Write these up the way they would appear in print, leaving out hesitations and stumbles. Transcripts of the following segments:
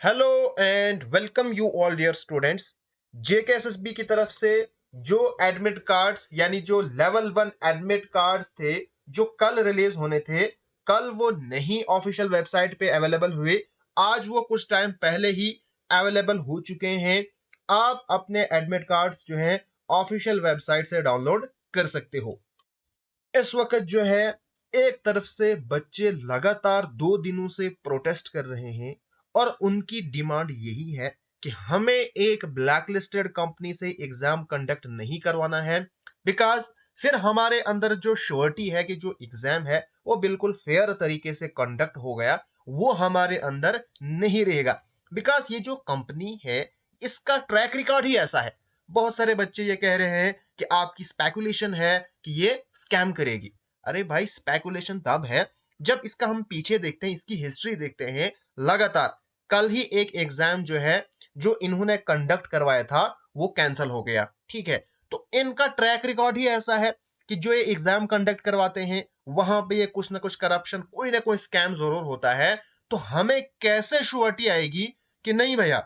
Hello and welcome you all dear students. JKSSB की तरफ से जो एडमिट कार्ड्स यानी जो लेवल 1 एडमिट कार्ड्स थे जो कल रिलीज होने थे, कल वो नहीं ऑफिशियल वेबसाइट पे अवेलेबल हुए। आज वो कुछ टाइम पहले ही अवेलेबल हो चुके हैं। आप अपने एडमिट कार्ड्स जो हैं ऑफिशियल वेबसाइट से डाउनलोड कर सकते हो। इस वक्त जो है एक तरफ से बच्चे लगातार 2 दिनों से प्रोटेस्ट कर रहे हैं और उनकी डिमांड यही है कि हमें एक ब्लैकलिस्टेड कंपनी से एग्जाम कंडक्ट नहीं करवाना है, बिकॉज फिर हमारे अंदर जो श्योरिटी है कि जो एग्जाम है वो बिल्कुल फेयर तरीके से कंडक्ट हो गया, वो हमारे अंदर नहीं रहेगा। बिकॉज ये जो कंपनी है इसका ट्रैक रिकॉर्ड ही ऐसा है। बहुत सारे बच्चे ये कह रहे हैं कि आपकी स्पेकुलेशन है कि ये स्कैम करेगी। अरे भाई, स्पेकुलेशन तब है जब इसका हम पीछे देखते हैं, इसकी हिस्ट्री देखते हैं। लगातार कल ही एक एग्जाम जो है जो इन्होंने कंडक्ट करवाया था वो कैंसिल हो गया। ठीक है, तो इनका ट्रैक रिकॉर्ड ही ऐसा है कि जो ये एग्जाम कंडक्ट करवाते हैं वहां पे ये कुछ ना कुछ करप्शन, कोई ना कोई स्कैम जरूर होता है। तो हमें कैसे श्योरिटी आएगी कि नहीं भैया,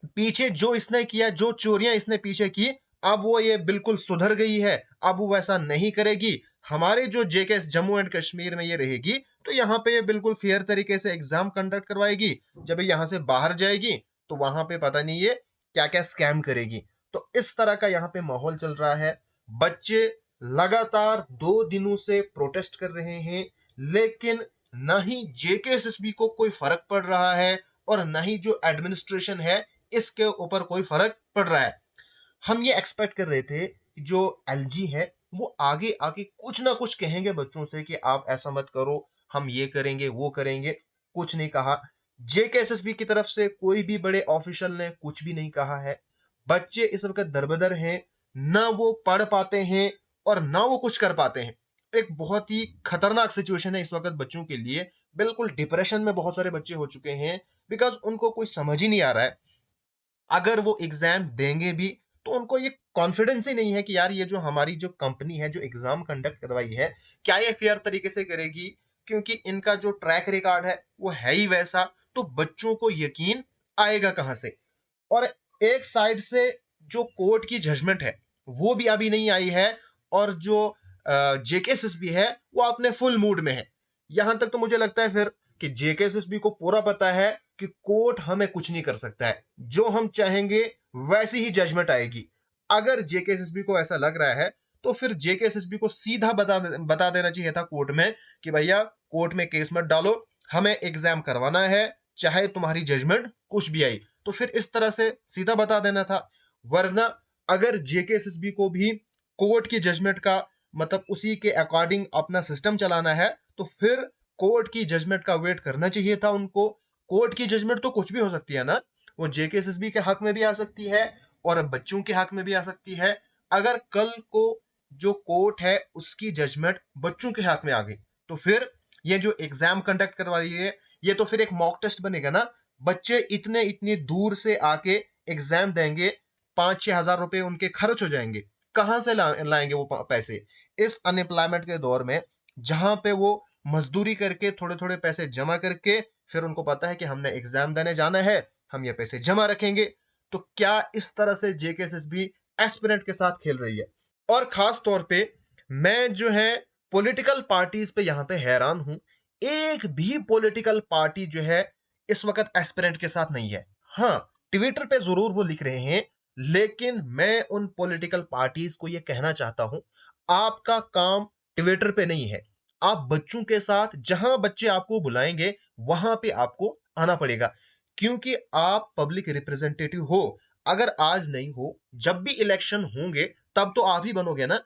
पीछे जो इसने किया, जो चोरियां इसने पीछे की, अब वो ये बिल्कुल सुधर गई है, अब वो वैसा नहीं करेगी। हमारे जो जेके जम्मू एंड कश्मीर में ये रहेगी तो यहाँ पे ये बिल्कुल फेयर तरीके से एग्जाम कंडक्ट करवाएगी। जब ये यहाँ से बाहर जाएगी तो वहां पे पता नहीं ये क्या क्या स्कैम करेगी। तो इस तरह का यहाँ पे माहौल चल रहा है। बच्चे लगातार 2 दिनों से प्रोटेस्ट कर रहे हैं, लेकिन ना ही जेकेएसएसबी को कोई फर्क पड़ रहा है और ना ही जो एडमिनिस्ट्रेशन है इसके ऊपर कोई फर्क पड़ रहा है। हम ये एक्सपेक्ट कर रहे थे कि जो एलजी है वो आगे आगे कुछ ना कुछ कहेंगे बच्चों से कि आप ऐसा मत करो, हम ये करेंगे वो करेंगे। कुछ नहीं कहा। जेकेएसएसबी की तरफ से कोई भी बड़े ऑफिशियल ने कुछ भी नहीं कहा है। बच्चे इस वक्त दरबदर हैं, ना वो पढ़ पाते हैं और ना वो कुछ कर पाते हैं। एक बहुत ही खतरनाक सिचुएशन है इस वक्त बच्चों के लिए। बिल्कुल डिप्रेशन में बहुत सारे बच्चे हो चुके हैं, बिकॉज उनको कोई समझ ही नहीं आ रहा है। अगर वो एग्जाम देंगे भी तो उनको ये कॉन्फिडेंस ही नहीं है कि यार ये जो हमारी जो कंपनी है जो एग्जाम कंडक्ट करवाई है, क्या ये फेयर तरीके से करेगी। क्योंकि इनका जो ट्रैक रिकॉर्ड है वो है ही वैसा। तो बच्चों को यकीन आएगा कहां से। और एक साइड से जो कोर्ट की जजमेंट है वो भी अभी नहीं आई है, और जो जेकेएसएसबी है वो अपने फुल मूड में है। यहां तक तो मुझे लगता है फिर कि जेकेएसएसबी को पूरा पता है कि कोर्ट हमें कुछ नहीं कर सकता है, जो हम चाहेंगे वैसी ही जजमेंट आएगी। अगर जेकेएसएसबी को ऐसा लग रहा है तो फिर जेकेएसएसबी को सीधा बता देना चाहिए था कोर्ट में कि भैया कोर्ट में केस मत डालो, हमें एग्जाम करवाना है, चाहे तुम्हारी जजमेंट कुछ भी आई। तो फिर इस तरह से सीधा बता देना था। वरना अगर जेकेएसएसबी को भी कोर्ट की जजमेंट का मतलब उसी के अकॉर्डिंग अपना सिस्टम चलाना है, तो फिर कोर्ट की जजमेंट का वेट करना चाहिए था उनको। कोर्ट की जजमेंट तो कुछ भी हो सकती है ना, वो जेकेएसएसबी के हक में भी आ सकती है और बच्चों के हक में भी आ सकती है। अगर कल को जो कोर्ट है उसकी जजमेंट बच्चों के हक में आ गई तो फिर ये जो एग्जाम कंडक्ट करवा रही है ये तो फिर एक मॉक टेस्ट बनेगा ना। बच्चे इतने इतनी दूर से आके एग्जाम देंगे, 5-6 हजार रुपए उनके खर्च हो जाएंगे। कहां से लाएंगे वो पैसे इस अनएम्प्लॉयमेंट के दौर में, जहां पे वो मजदूरी करके थोड़े थोड़े पैसे जमा करके फिर उनको पता है कि हमने एग्जाम देने जाना है, हम ये पैसे जमा रखेंगे। तो क्या इस तरह से जेकेएसएसबी एस्पिरेंट के साथ खेल रही है। और खास तौर पे मैं जो है पॉलिटिकल पार्टीज पे यहां पे हैरान हूं। एक भी पॉलिटिकल पार्टी जो है इस वक्त एस्पिरेंट के साथ नहीं है। हाँ, ट्विटर पे जरूर वो लिख रहे हैं, लेकिन मैं उन पॉलिटिकल पार्टीज को ये कहना चाहता हूं, आपका काम ट्विटर पे नहीं है। आप बच्चों के साथ जहां बच्चे आपको बुलाएंगे वहां पे आपको आना पड़ेगा, क्योंकि आप पब्लिक रिप्रेजेंटेटिव हो। अगर आज नहीं हो, जब भी इलेक्शन होंगे तब तो आप ही बनोगे ना।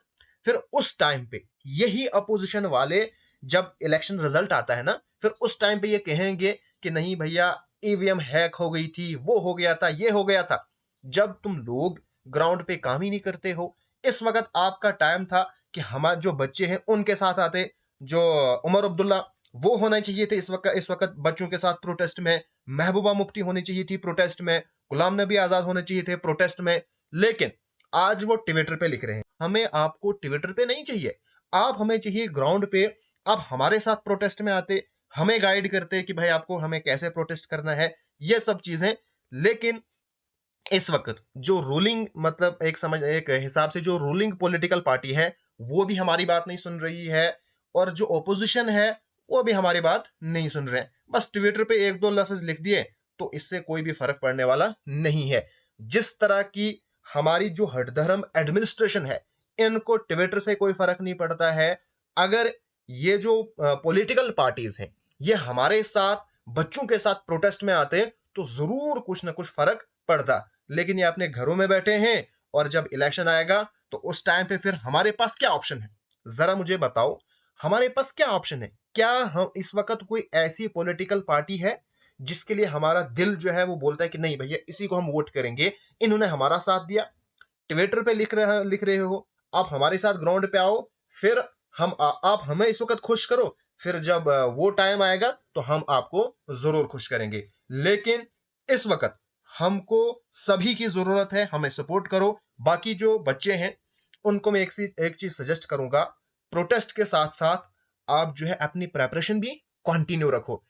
फिर उस टाइम पे यही अपोजिशन वाले, जब इलेक्शन रिजल्ट आता है ना, फिर उस टाइम पे ये कहेंगे कि नहीं भैया ईवीएम हैक हो गई थी, वो हो गया था, ये हो गया था। जब तुम लोग ग्राउंड पे काम ही नहीं करते हो। इस वक्त आपका टाइम था कि हमारे जो बच्चे हैं उनके साथ आते। जो उमर अब्दुल्ला वो होना चाहिए थे इस वक्त बच्चों के साथ प्रोटेस्ट में। महबूबा मुफ्ती होनी चाहिए थी प्रोटेस्ट में। गुलाम नबी आजाद होने चाहिए थे प्रोटेस्ट में। लेकिन आज वो ट्विटर पे लिख रहे हैं। हमें आपको ट्विटर पे नहीं चाहिए, आप हमें चाहिए ग्राउंड पे। आप हमारे साथ प्रोटेस्ट में आते, हमें गाइड करते कि भाई आपको हमें कैसे प्रोटेस्ट करना है, ये सब चीजें। लेकिन इस वक्त जो रूलिंग मतलब एक हिसाब से जो रूलिंग पॉलिटिकल पार्टी है वो भी हमारी बात नहीं सुन रही है, और जो ओपोजिशन है वो भी हमारी बात नहीं सुन रहे हैं। बस ट्विटर पे एक दो लफ्ज लिख दिए तो इससे कोई भी फर्क पड़ने वाला नहीं है। जिस तरह की हमारी जो हठधर्म एडमिनिस्ट्रेशन है, इनको ट्विटर से कोई फर्क नहीं पड़ता है। अगर ये जो पॉलिटिकल पार्टीज हैं ये हमारे साथ बच्चों के साथ प्रोटेस्ट में आते तो जरूर कुछ ना कुछ फर्क पड़ता। लेकिन ये अपने घरों में बैठे हैं, और जब इलेक्शन आएगा तो उस टाइम पे फिर हमारे पास क्या ऑप्शन है? जरा मुझे बताओ, हमारे पास क्या ऑप्शन है? क्या हम इस वक्त कोई ऐसी पॉलिटिकल पार्टी है जिसके लिए हमारा दिल जो है वो बोलता है कि नहीं भैया इसी को हम वोट करेंगे, इन्होंने हमारा साथ दिया? ट्विटर पे लिख रहे हो, आप हमारे साथ ग्राउंड पे आओ, फिर आप हमें इस वक्त खुश करो, फिर जब वो टाइम आएगा तो हम आपको जरूर खुश करेंगे। लेकिन इस वक्त हमको सभी की जरूरत है, हमें सपोर्ट करो। बाकी जो बच्चे हैं उनको मैं एक चीज सजेस्ट करूंगा, प्रोटेस्ट के साथ साथ आप जो है अपनी प्रेपरेशन भी कंटिन्यू रखो।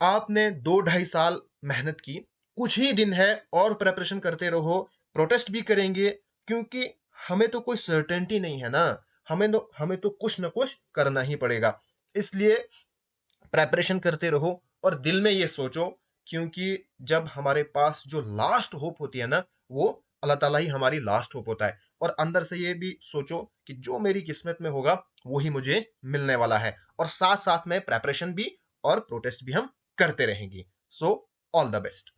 आपने 2 ढाई साल मेहनत की, कुछ ही दिन है और प्रेपरेशन करते रहो। प्रोटेस्ट भी करेंगे क्योंकि हमें तो कोई सर्टेनिटी नहीं है ना, हमें तो कुछ ना कुछ करना ही पड़ेगा। इसलिए प्रेपरेशन करते रहो और दिल में ये सोचो, क्योंकि जब हमारे पास जो लास्ट होप होती है ना, वो अल्लाह ताला ही हमारी लास्ट होप होता है। और अंदर से ये भी सोचो कि जो मेरी किस्मत में होगा वही मुझे मिलने वाला है, और साथ साथ में प्रेपरेशन भी और प्रोटेस्ट भी हम करते रहेंगे। So all the best.